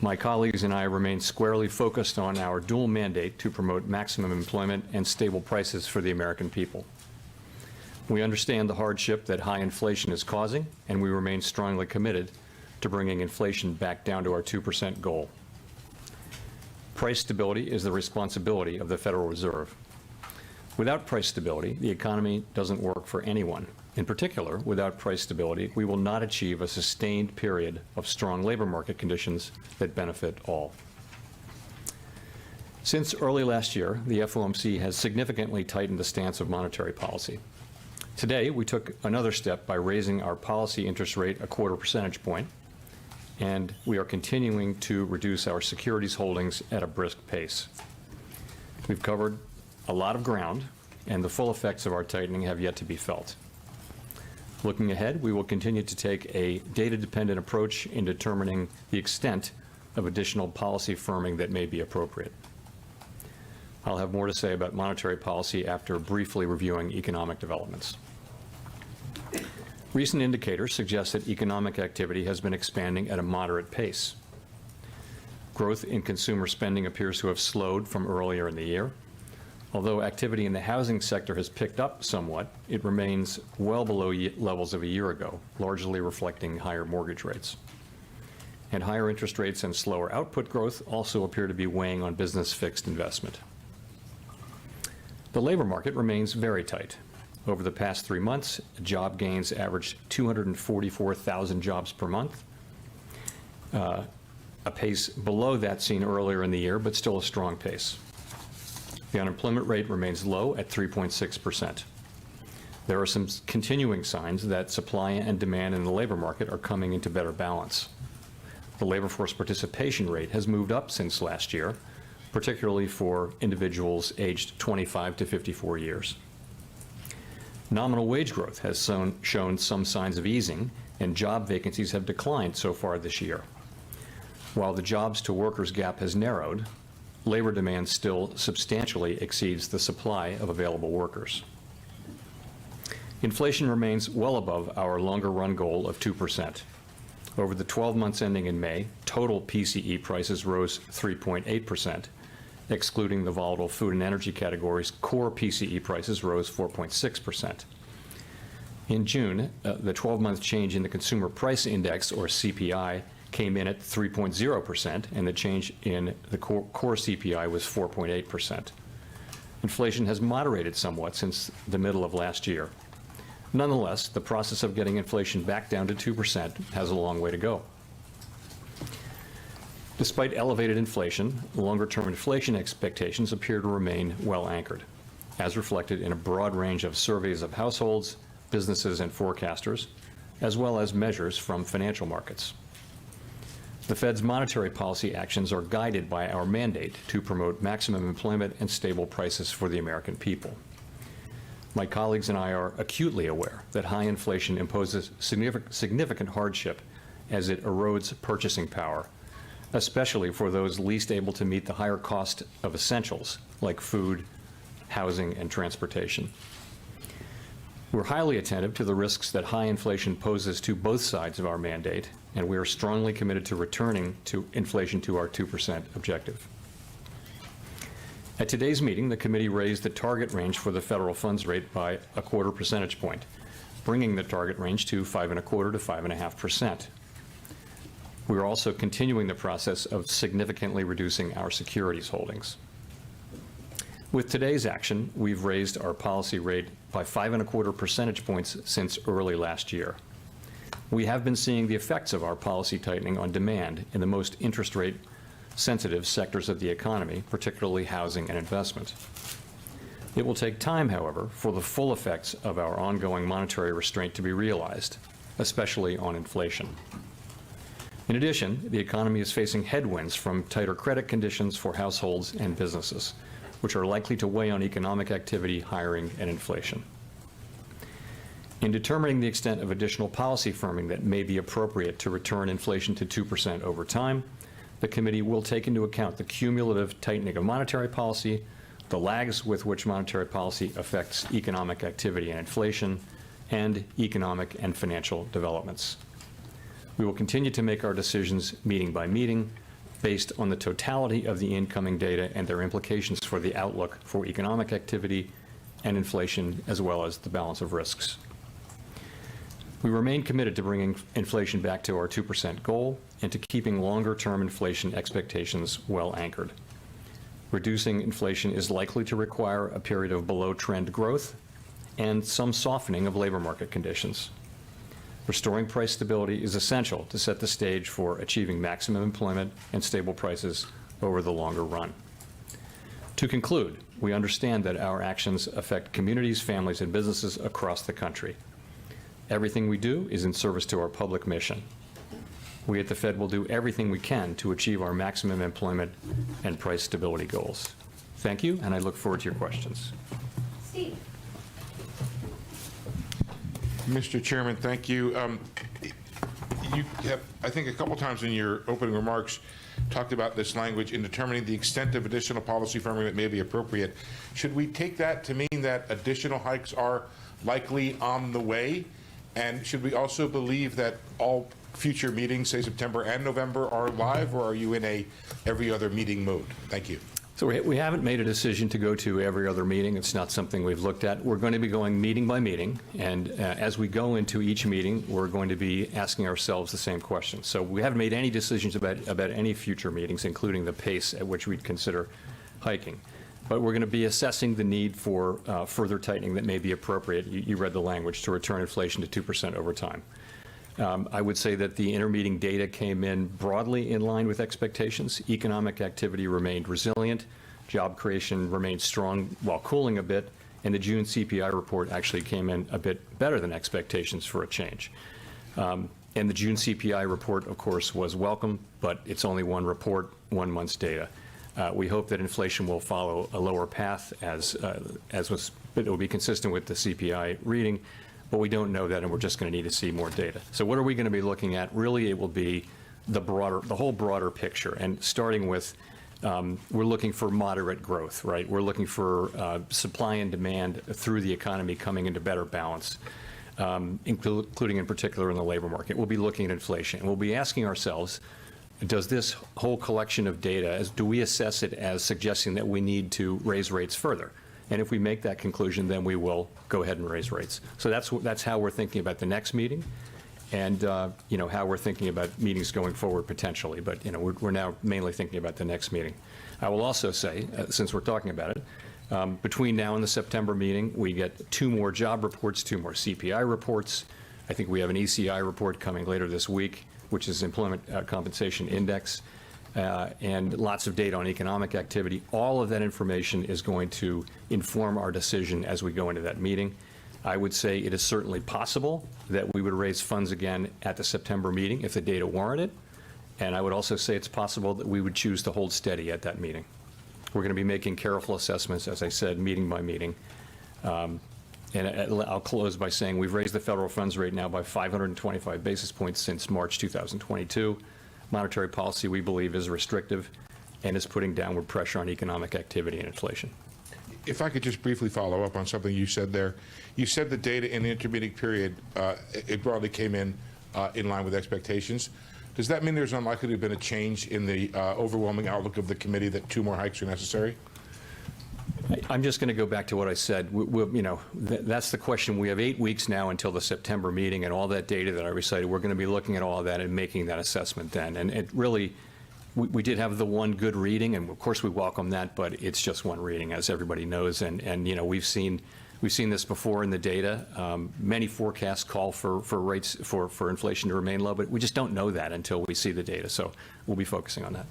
My colleagues and I remain squarely focused on our dual mandate to promote maximum employment and stable prices for the American people. We understand the hardship that high inflation is causing, and we remain strongly committed to bringing inflation back down to our 2% goal. Price stability is the responsibility of the Federal Reserve. Without price stability, the economy doesn't work for anyone. In particular, without price stability, we will not achieve a sustained period of strong labor market conditions that benefit all. Since early last year, the FOMC has significantly tightened the stance of monetary policy. Today, we took another step by raising our policy interest rate a 1/4 percentage point, and we are continuing to reduce our securities holdings at a brisk pace. We've covered a lot of ground, and the full effects of our tightening have yet to be felt. Looking ahead, we will continue to take a data-dependent approach in determining the extent of additional policy firming that may be appropriate. I'll have more to say about monetary policy after briefly reviewing economic developments. Recent indicators suggest that economic activity has been expanding at a moderate pace. Growth in consumer spending appears to have slowed from earlier in the year. Although activity in the housing sector has picked up somewhat, it remains well below levels of a year ago, largely reflecting higher mortgage rates. And higher interest rates and slower output growth also appear to be weighing on business fixed investment. The labor market remains very tight. Over the past 3 months, job gains averaged 244,000 jobs per month, a pace below that seen earlier in the year, but still a strong pace. The unemployment rate remains low at 3.6%. There are some continuing signs that supply and demand in the labor market are coming into better balance. The labor force participation rate has moved up since last year, particularly for individuals aged 25 to 54 years. Nominal wage growth has shown some signs of easing, and job vacancies have declined so far this year. While the jobs to workers gap has narrowed, labor demand still substantially exceeds the supply of available workers. Inflation remains well above our longer run goal of 2%. Over the 12 months ending in May, total PCE prices rose 3.8%. Excluding the volatile food and energy categories, core PCE prices rose 4.6%. In June, the 12-month change in the Consumer Price Index, or CPI, came in at 3.0%, and the change in the core CPI was 4.8%. Inflation has moderated somewhat since the middle of last year. Nonetheless, the process of getting inflation back down to 2% has a long way to go. Despite elevated inflation, longer-term inflation expectations appear to remain well anchored, as reflected in a broad range of surveys of households, businesses, and forecasters, as well as measures from financial markets. The Fed's monetary policy actions are guided by our mandate to promote maximum employment and stable prices for the American people. My colleagues and I are acutely aware that high inflation imposes significant hardship as it erodes purchasing power, especially for those least able to meet the higher cost of essentials like food, housing, and transportation. We're highly attentive to the risks that high inflation poses to both sides of our mandate, and we are strongly committed to returning to inflation to our 2% objective. At today's meeting, the committee raised the target range for the federal funds rate by a 1/4 percentage point, bringing the target range to 5.25% to 5.5%. We are also continuing the process of significantly reducing our securities holdings. With today's action, we've raised our policy rate by 5.25 percentage points since early last year. We have been seeing the effects of our policy tightening on demand in the most interest rate sensitive sectors of the economy, particularly housing and investment. It will take time, however, for the full effects of our ongoing monetary restraint to be realized, especially on inflation. In addition, the economy is facing headwinds from tighter credit conditions for households and businesses, which are likely to weigh on economic activity, hiring, and inflation. In determining the extent of additional policy firming that may be appropriate to return inflation to 2% over time, the committee will take into account the cumulative tightening of monetary policy, the lags with which monetary policy affects economic activity and inflation, and economic and financial developments. We will continue to make our decisions meeting by meeting based on the totality of the incoming data and their implications for the outlook for economic activity and inflation, as well as the balance of risks. We remain committed to bringing inflation back to our 2% goal and to keeping longer-term inflation expectations well anchored. Reducing inflation is likely to require a period of below-trend growth and some softening of labor market conditions. Restoring price stability is essential to set the stage for achieving maximum employment and stable prices over the longer run. To conclude, we understand that our actions affect communities, families, and businesses across the country. Everything we do is in service to our public mission. We at the Fed will do everything we can to achieve our maximum employment and price stability goals. Thank you, and I look forward to your questions. Steve. Mr. Chairman, thank you. You have, I think, a couple times in your opening remarks talked about this language in determining the extent of additional policy firming that may be appropriate. Should we take that to mean that additional hikes are likely on the way? And should we also believe that all future meetings, say September and November, are live, or are you in a every other meeting mode? Thank you. So we haven't made a decision to go to every other meeting. It's not something we've looked at. We're going to be going meeting by meeting, and as we go into each meeting, we're going to be asking ourselves the same question. So we haven't made any decisions about any future meetings, including the pace at which we'd consider hiking. But we're going to be assessing the need for further tightening that may be appropriate. You read the language, to return inflation to 2% over time. I would say that the intermeeting data came in broadly in line with expectations. Economic activity remained resilient. Job creation remained strong while cooling a bit. And the June CPI report actually came in a bit better than expectations for a change. And the June CPI report, of course, was welcome, but it's only one report, 1 month's data. We hope that inflation will follow a lower path it will be consistent with the CPI reading. But we don't know that, and we're just going to need to see more data. So what are we going to be looking at? Really, it will be the whole broader picture. And starting with, we're looking for moderate growth, right? We're looking for supply and demand through the economy coming into better balance, including in particular in the labor market. We'll be looking at inflation. And we'll be asking ourselves, does this whole collection of data, do we assess it as suggesting that we need to raise rates further? And if we make that conclusion, then we will go ahead and raise rates. So that's how we're thinking about the next meeting, and how we're thinking about meetings going forward potentially. But we're now mainly thinking about the next meeting. I will also say, since we're talking about it, between now and the September meeting, we get 2 more job reports, 2 more CPI reports. I think we have an ECI report coming later this week, which is Employment Compensation Index. And lots of data on economic activity. All of that information is going to inform our decision as we go into that meeting. I would say it is certainly possible that we would raise funds again at the September meeting if the data warranted. And I would also say it's possible that we would choose to hold steady at that meeting. We're going to be making careful assessments, as I said, meeting by meeting. And I'll close by saying we've raised the federal funds rate now by 525 basis points since March 2022. Monetary policy, we believe, is restrictive and is putting downward pressure on economic activity and inflation. If I could just briefly follow up on something you said there. You said the data in the intermediate period, it broadly came in line with expectations. Does that mean there's unlikely to have been a change in the overwhelming outlook of the committee that 2 more hikes are necessary? I'm just going to go back to what I said. That's the question. We have 8 weeks now until the September meeting, and all that data that I recited, we're going to be looking at all of that and making that assessment then. And it really, we did have the one good reading, and of course we welcome that, but it's just one reading, as everybody knows. And we've seen this before in the data. Many forecasts call for rates for inflation to remain low, but we just don't know that until we see the data. So we'll be focusing on that.